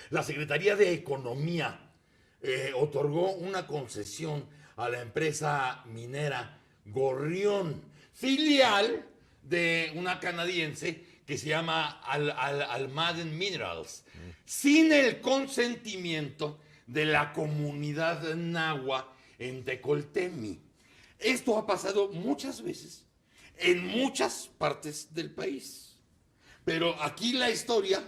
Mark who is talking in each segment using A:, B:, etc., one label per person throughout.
A: La Secretaría de Economía otorgó una concesión a la empresa minera Gorrión, filial de una canadiense que se llama Almaden Minerals, sin el consentimiento de la comunidad nahua en Tecoltemi. Esto ha pasado muchas veces en muchas partes del país. Pero aquí la historia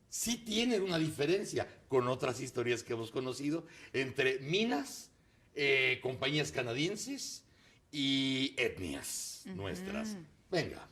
A: sí tiene una diferencia con otras historias que hemos conocido entre minas, compañías canadienses y etnias nuestras. Venga.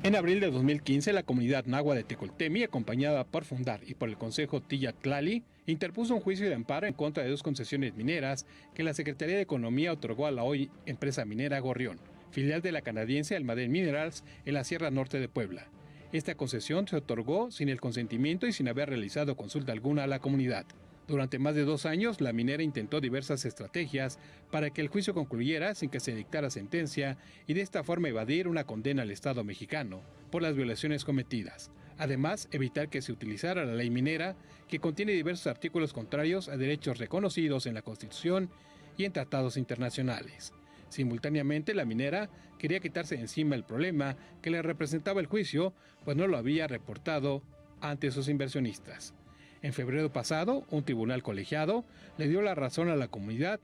B: En abril de 2015, la comunidad nahua de Tecoltemi, acompañada por Fundar y por el Consejo Tilla-Tlali, interpuso un juicio de amparo en contra de dos concesiones mineras que la Secretaría de Economía otorgó a la hoy empresa minera Gorrión, filial de la canadiense Almaden Minerals en la Sierra Norte de Puebla. Esta concesión se otorgó sin el consentimiento y sin haber realizado consulta alguna a la comunidad. Durante más de 2 años, la minera intentó diversas estrategias para que el juicio concluyera sin que se dictara sentencia y de esta forma evadir una condena al Estado mexicano por las violaciones cometidas. Además, evitar que se utilizara la ley minera, que contiene diversos artículos contrarios a derechos reconocidos en la Constitución y en tratados internacionales. Simultáneamente, la minera quería quitarse de encima el problema que le representaba el juicio, pues no lo había reportado ante sus inversionistas. En febrero pasado, un tribunal colegiado le dio la razón a la comunidad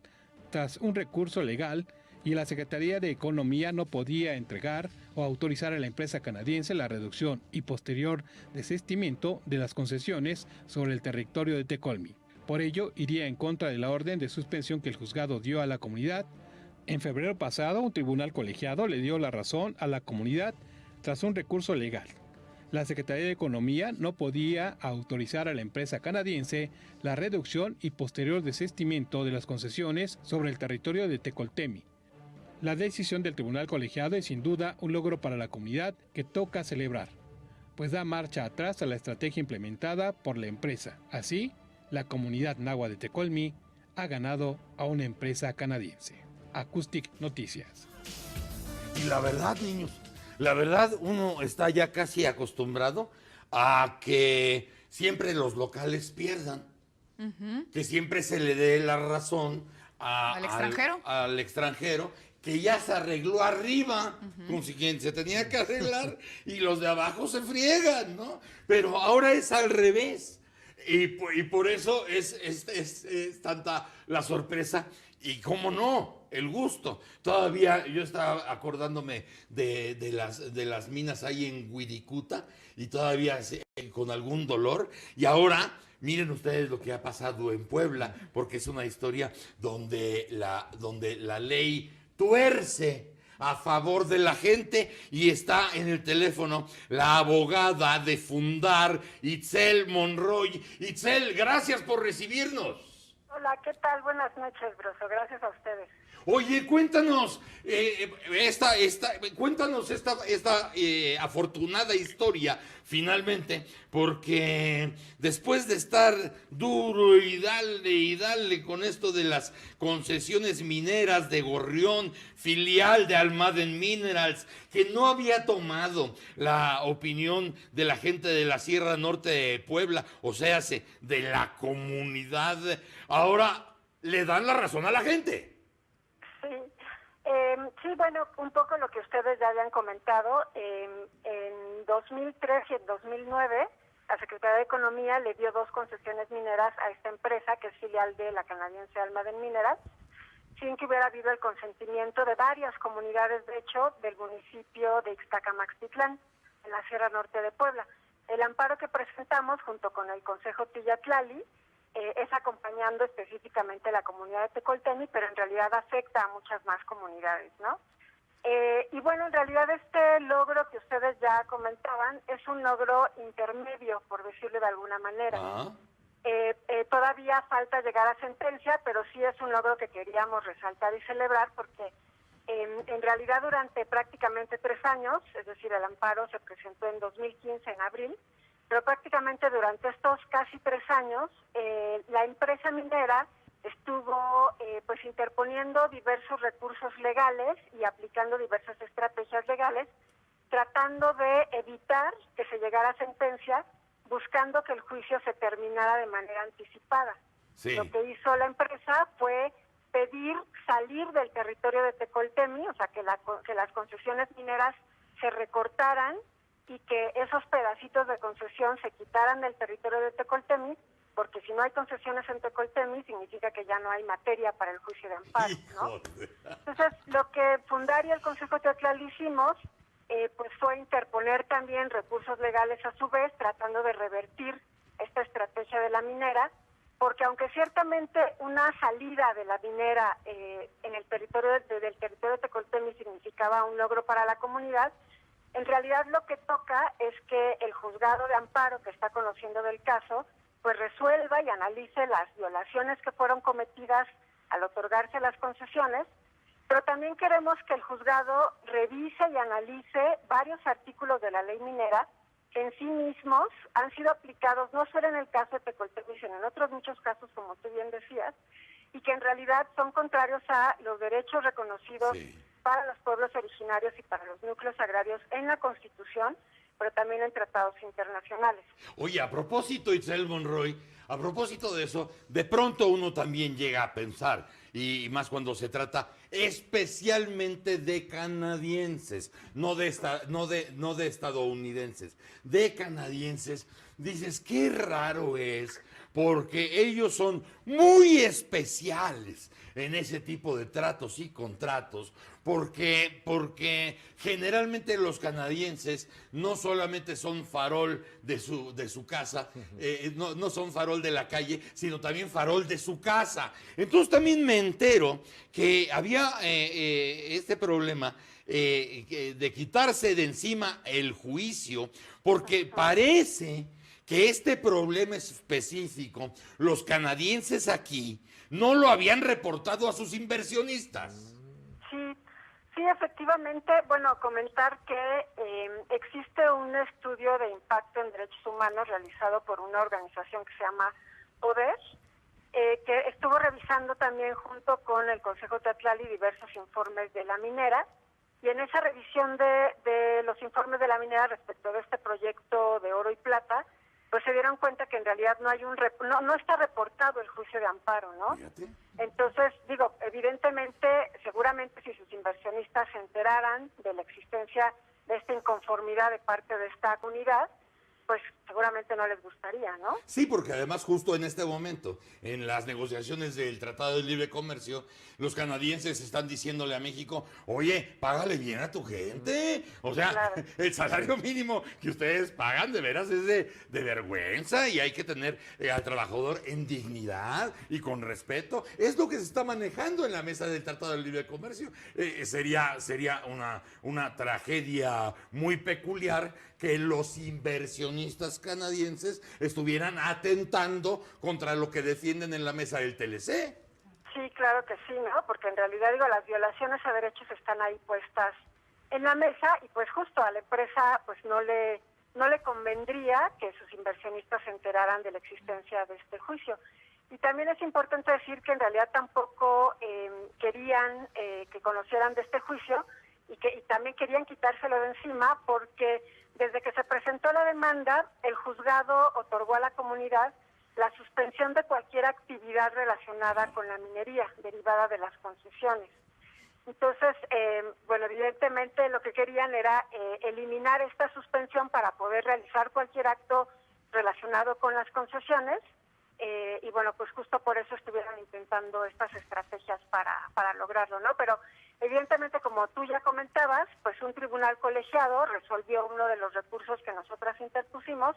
B: tras un recurso legal y la Secretaría de Economía no podía entregar o autorizar a la empresa canadiense la reducción y posterior desistimiento de las concesiones sobre el territorio de Tecolmi. Por ello, iría en contra de la orden de suspensión que el juzgado dio a la comunidad. En febrero pasado, un tribunal colegiado le dio la razón a la comunidad tras un recurso legal. La Secretaría de Economía no podía autorizar a la empresa canadiense la reducción y posterior desistimiento de las concesiones sobre el territorio de Tecoltemi. La decisión del tribunal colegiado es sin duda un logro para la comunidad que toca celebrar, pues da marcha atrás a la estrategia implementada por la empresa. Así, la comunidad nahua de Tecolmi ha ganado a una empresa canadiense. Acoustic Noticias.
A: Y la verdad, niños, la verdad uno está ya casi acostumbrado a que siempre los locales pierdan, que siempre se le dé la razón
C: ¿Al extranjero?
A: al extranjero, que ya se arregló arriba, consiguiente, se tenía que arreglar y los de abajo se friegan, ¿no? Pero ahora es al revés. Y por eso es tanta la sorpresa y, cómo no, el gusto. Todavía yo estaba acordándome de las minas ahí en Wirikuta y todavía con algún dolor. Y ahora, miren ustedes lo que ha pasado en Puebla, porque es una historia donde la ley tuerce a favor de la gente y está en el teléfono la abogada de Fundar, Itzel Monroy. Itzel, gracias por recibirnos.
D: Hola, ¿qué tal? Buenas noches, Broso. Gracias a ustedes.
A: Oye, cuéntanos esta afortunada historia, finalmente, porque después de estar duro y dale con esto de las concesiones mineras de Gorrión, filial de Almaden Minerals, que no había tomado la opinión de la gente de la Sierra Norte de Puebla, o sea, de la comunidad, ahora le dan la razón a la gente.
D: Sí, bueno, un poco lo que ustedes ya habían comentado. En 2003 y en 2009, la Secretaría de Economía le dio 2 concesiones mineras a esta empresa, que es filial de la canadiense Almaden Minerals, sin que hubiera habido el consentimiento de varias comunidades, de hecho, del municipio de Ixtacamaxtitlán, en la Sierra Norte de Puebla. El amparo que presentamos, junto con el Consejo Tilla-Tlali, es acompañando específicamente a la comunidad de Tecoltemi, pero en realidad afecta a muchas más comunidades, ¿no? Y bueno, en realidad este logro que ustedes ya comentaban es un logro intermedio, por decirlo de alguna manera. Todavía falta llegar a sentencia, pero sí es un logro que queríamos resaltar y celebrar porque en realidad durante prácticamente 3 años, es decir, el amparo se presentó en 2015, en abril, pero prácticamente durante estos casi 3 años, la empresa minera estuvo pues interponiendo diversos recursos legales y aplicando diversas estrategias legales tratando de evitar que se llegara a sentencia, buscando que el juicio se terminara de manera anticipada.
A: Sí.
D: Lo que hizo la empresa fue pedir salir del territorio de Tecoltemi, o sea, que las concesiones mineras se recortaran y que esos pedacitos de concesión se quitaran del territorio de Tecoltemi, porque si no hay concesiones en Tecoltemi, significa que ya no hay materia para el juicio de amparo, ¿no? Entonces, lo que Fundar y el Consejo Teatlali hicimos, pues fue interponer también recursos legales a su vez, tratando de revertir esta estrategia de la minera, porque aunque ciertamente una salida de la minera en el territorio del territorio de Tecoltemi significaba un logro para la comunidad, en realidad lo que toca es que el juzgado de amparo que está conociendo del caso, pues resuelva y analice las violaciones que fueron cometidas al otorgarse las concesiones, pero también queremos que el juzgado revise y analice varios artículos de la ley minera que en sí mismos han sido aplicados no solo en el caso de Tecoltemi, sino en otros muchos casos, como tú bien decías, y que en realidad son contrarios a los derechos reconocidos para los pueblos originarios y para los núcleos agrarios en la Constitución, pero también en tratados internacionales.
A: Oye, a propósito, Itzel Monroy, a propósito de eso, de pronto uno también llega a pensar, y más cuando se trata especialmente de canadienses, no de estadounidenses, de canadienses, dices, qué raro es, porque ellos son muy especiales en ese tipo de tratos y contratos, porque generalmente los canadienses no solamente son farol de su casa, no son farol de la calle, sino también farol de su casa. Entonces también me entero que había este problema de quitarse de encima el juicio, porque parece que este problema específico, los canadienses aquí no lo habían reportado a sus inversionistas.
D: Sí, efectivamente, bueno, comentar que existe un estudio de impacto en derechos humanos realizado por una organización que se llama ODER, que estuvo revisando también junto con el Consejo Teatlali diversos informes de la minera, y en esa revisión de los informes de la minera respecto de este proyecto de oro y plata, pues se dieron cuenta que en realidad no está reportado el juicio de amparo, ¿no? Fíjate. Entonces, digo, evidentemente, seguramente si sus inversionistas se enteraran de la existencia de esta inconformidad de parte de esta comunidad, pues seguramente no les gustaría, ¿no?
A: Sí, porque además justo en este momento, en las negociaciones del Tratado de Libre Comercio, los canadienses están diciéndole a México, oye, págale bien a tu gente. O sea, claro, el salario mínimo que ustedes pagan de veras es de vergüenza, y hay que tener al trabajador en dignidad y con respeto. Es lo que se está manejando en la mesa del Tratado de Libre Comercio. Sería una tragedia muy peculiar que los inversionistas canadienses estuvieran atentando contra lo que defienden en la mesa del TLC.
D: Sí, claro que sí, ¿no? Porque en realidad, digo, las violaciones a derechos están ahí puestas en la mesa, y pues justo a la empresa pues no le convendría que sus inversionistas se enteraran de la existencia de este juicio. Y también es importante decir que en realidad tampoco querían que conocieran de este juicio, y también querían quitárselo de encima, porque desde que se presentó la demanda, el juzgado otorgó a la comunidad la suspensión de cualquier actividad relacionada con la minería derivada de las concesiones. Entonces, bueno, evidentemente lo que querían era eliminar esta suspensión para poder realizar cualquier acto relacionado con las concesiones, y bueno, pues justo por eso estuvieron intentando estas estrategias para lograrlo, ¿no? Pero evidentemente, como tú ya comentabas, pues un tribunal colegiado resolvió uno de los recursos que nosotras interpusimos,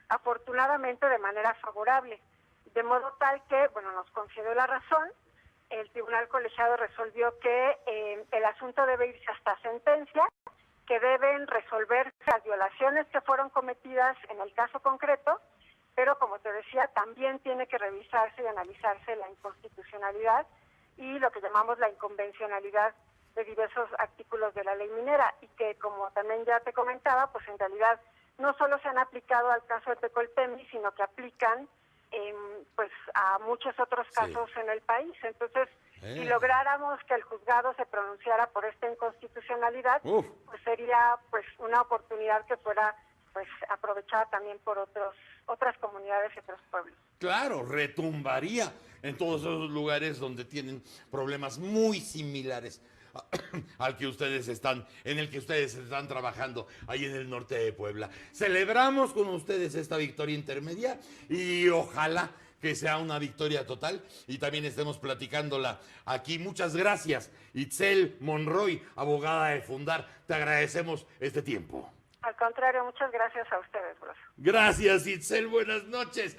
D: afortunadamente de manera favorable, de modo tal que, bueno, nos concedió la razón. El tribunal colegiado resolvió que el asunto debe irse hasta sentencia, que deben resolverse las violaciones que fueron cometidas en el caso concreto, pero como te decía, también tiene que revisarse y analizarse la inconstitucionalidad y lo que llamamos la inconvencionalidad de diversos artículos de la ley minera, y que, como también ya te comentaba, pues en realidad no solo se han aplicado al caso de Tecoltemi, sino que aplican pues a muchos otros casos en el país. Entonces, si lográramos que el juzgado se pronunciara por esta inconstitucionalidad, pues sería pues una oportunidad que fuera pues aprovechada también por otras comunidades y otros pueblos.
A: Claro, retumbaría en todos esos lugares donde tienen problemas muy similares al que en el que ustedes están trabajando ahí en el norte de Puebla. Celebramos con ustedes esta victoria intermedia y ojalá que sea una victoria total y también estemos platicándola aquí. Muchas gracias, Itzel Monroy, abogada de Fundar. Te agradecemos este tiempo.
D: Al contrario, muchas gracias a ustedes, Broso.
A: Gracias, Itzel. Buenas noches.